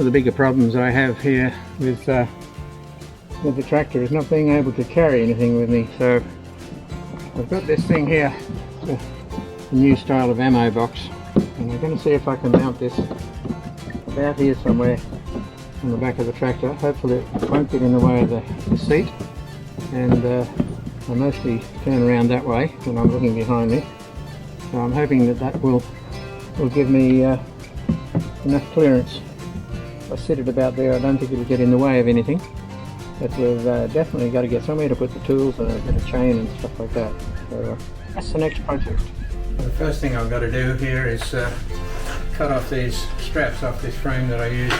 of the bigger problems I have here with the tractor is not being able to carry anything with me. So I've got this thing here, a new style of ammo box, and I'm going to see if I can mount this about here somewhere on the back of the tractor. Hopefully it won't get in the way of the seat, and I mostly turn around that way when I'm looking behind me, so I'm hoping that will give me enough clearance. If I sit it about there, I don't think it'll get in the way of anything, but we've definitely got to get somewhere to put the tools and a bit of chain and stuff like that. So that's the next project. The first thing I've got to do here is cut off these straps off this frame that I used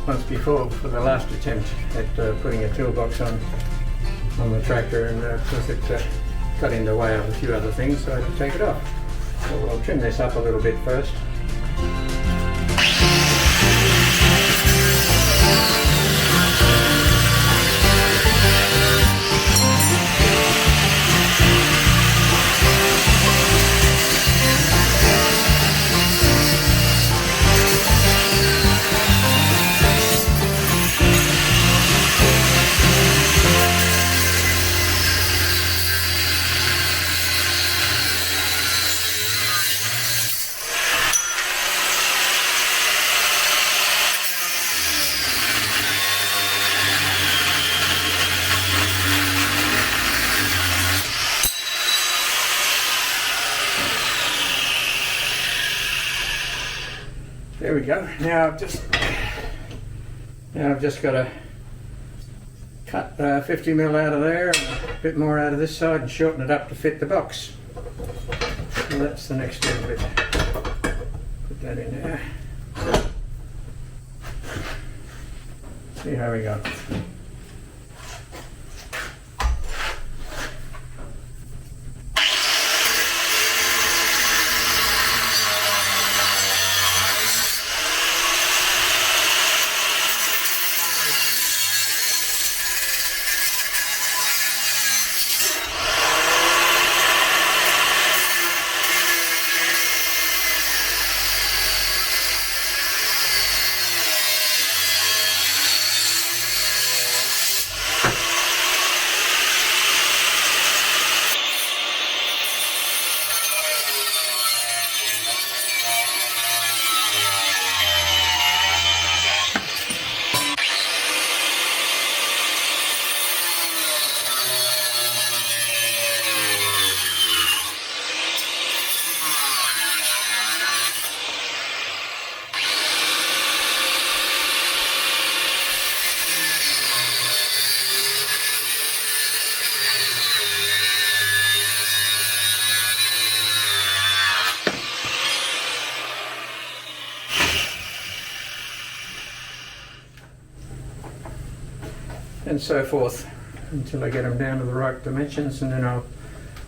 once before for the last attempt at putting a toolbox on the tractor, and of course it got in the way of a few other things, so I had to take it off. So I'll trim this up a little bit first. There we go. Now I've just got to cut 50mm out of there, and a bit more out of this side, and shorten it up to fit the box. So that's the next little bit. Put that in there. See how we go. And so forth until I get them down to the right dimensions, and then I'll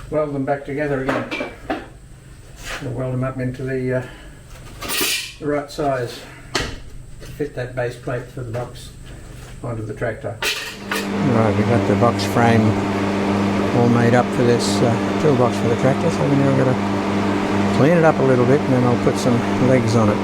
weld them back together again. I'll weld them up into the right size to fit that base plate for the box onto the tractor. Right, we've got the box frame all made up for this toolbox for the tractor, so now I've got to clean it up a little bit, and then I'll put some legs on it.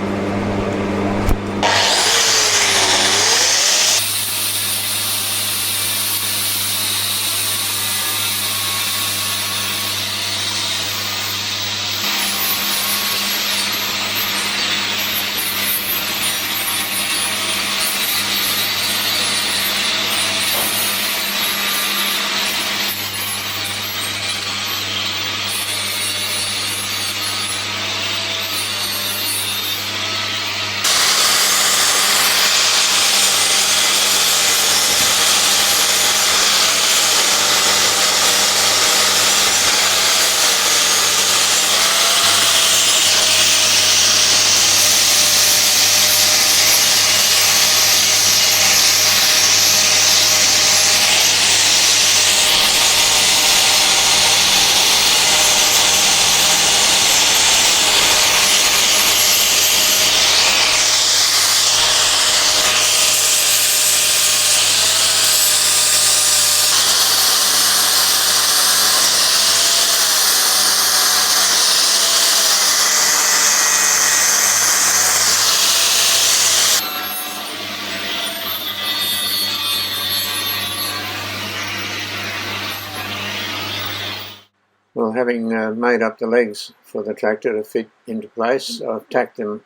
having made up the legs for the tractor to fit into place, I've tacked them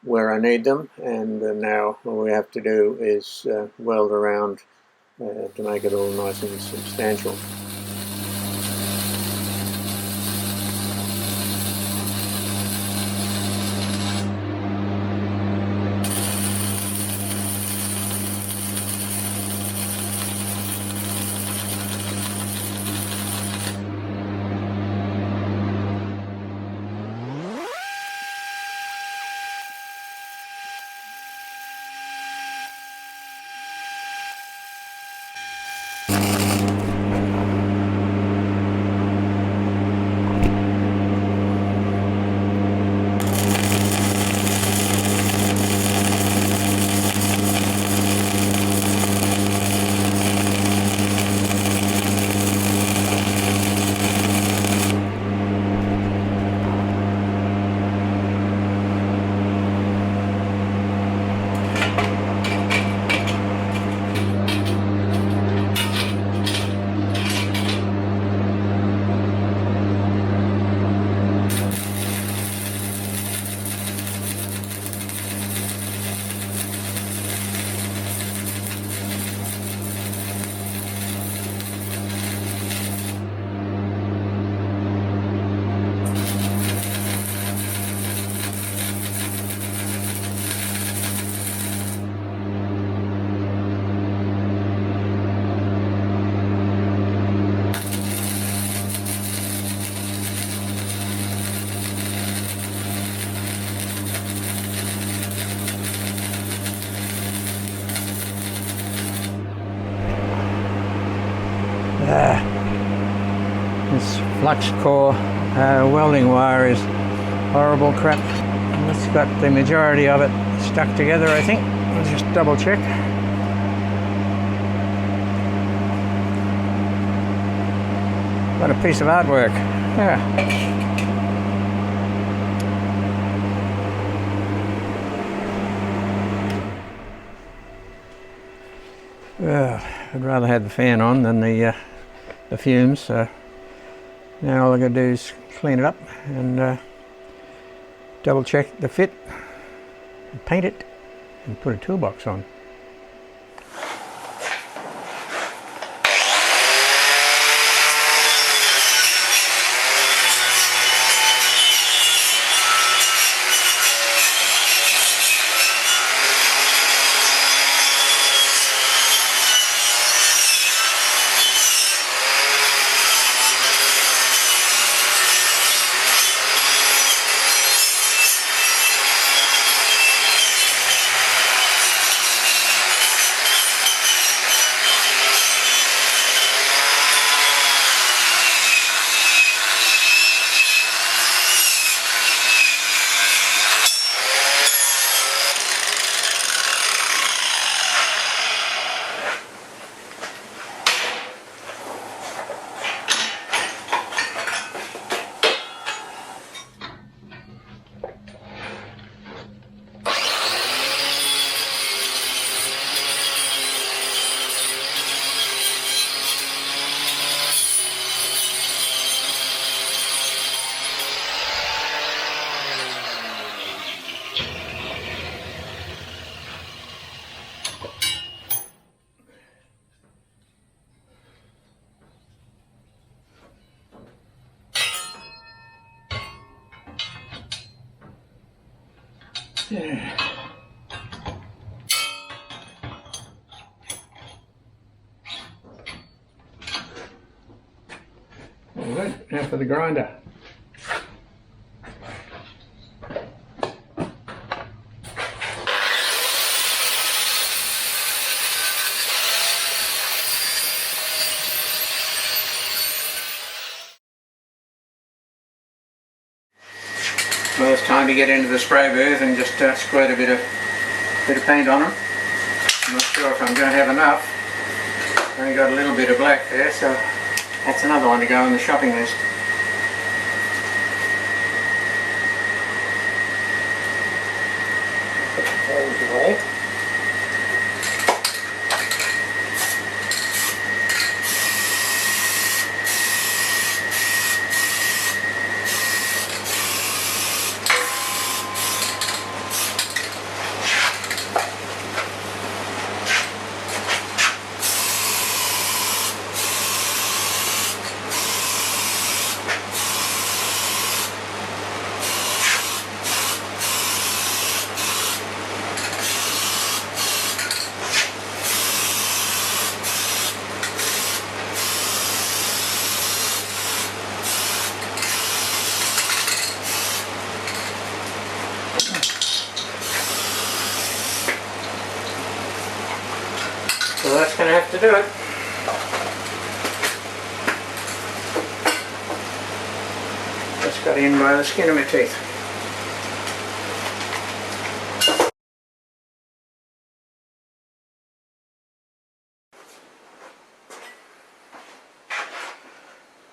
where I need them, and now all we have to do is weld around to make it all nice and substantial. This flux core welding wire is horrible crap. It's got the majority of it stuck together, I think. I'll just double check. What a piece of artwork. Yeah. Well, I'd rather have the fan on than the fumes, so now all I gotta do is clean it up and double check the fit, and paint it, and put a toolbox on. Yeah. All right, now for the grinder. Well, it's time to get into the spray booth and just squirt a bit of paint on them. I'm not sure if I'm going to have enough. I've only got a little bit of black there, so that's another one to go on the shopping list. Those away. to do it. Just got in by the skin of my teeth.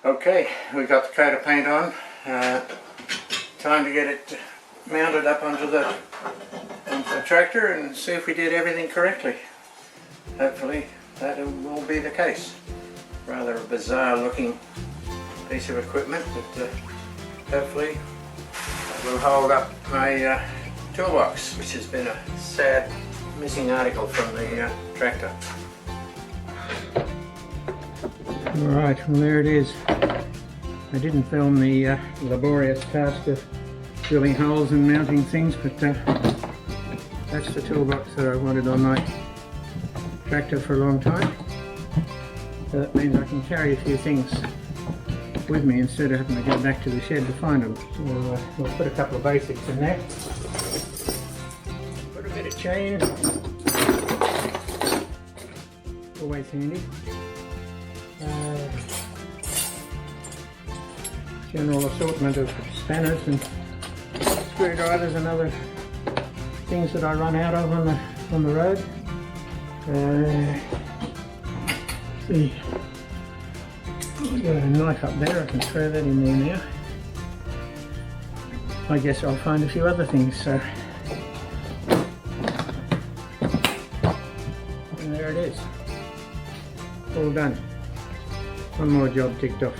Okay, we got the coat of paint on. Time to get it mounted up onto the tractor and see if we did everything correctly. Hopefully that will be the case. Rather a bizarre looking piece of equipment, but hopefully it will hold up my toolbox, which has been a sad missing article from the tractor. Alright, well there it is. I didn't film the laborious task of drilling holes and mounting things, but that's the toolbox that I wanted on my tractor for a long time. So that means I can carry a few things with me instead of having to go back to the shed to find them. So we'll put a couple of basics in there. Put a bit of chain, always handy. General assortment of spanners and screwdrivers and other things that I run out of on the road. See, I've got a knife up there, I can throw that in there now. I guess I'll find a few other things, so. And there it is. All done. One more job ticked off.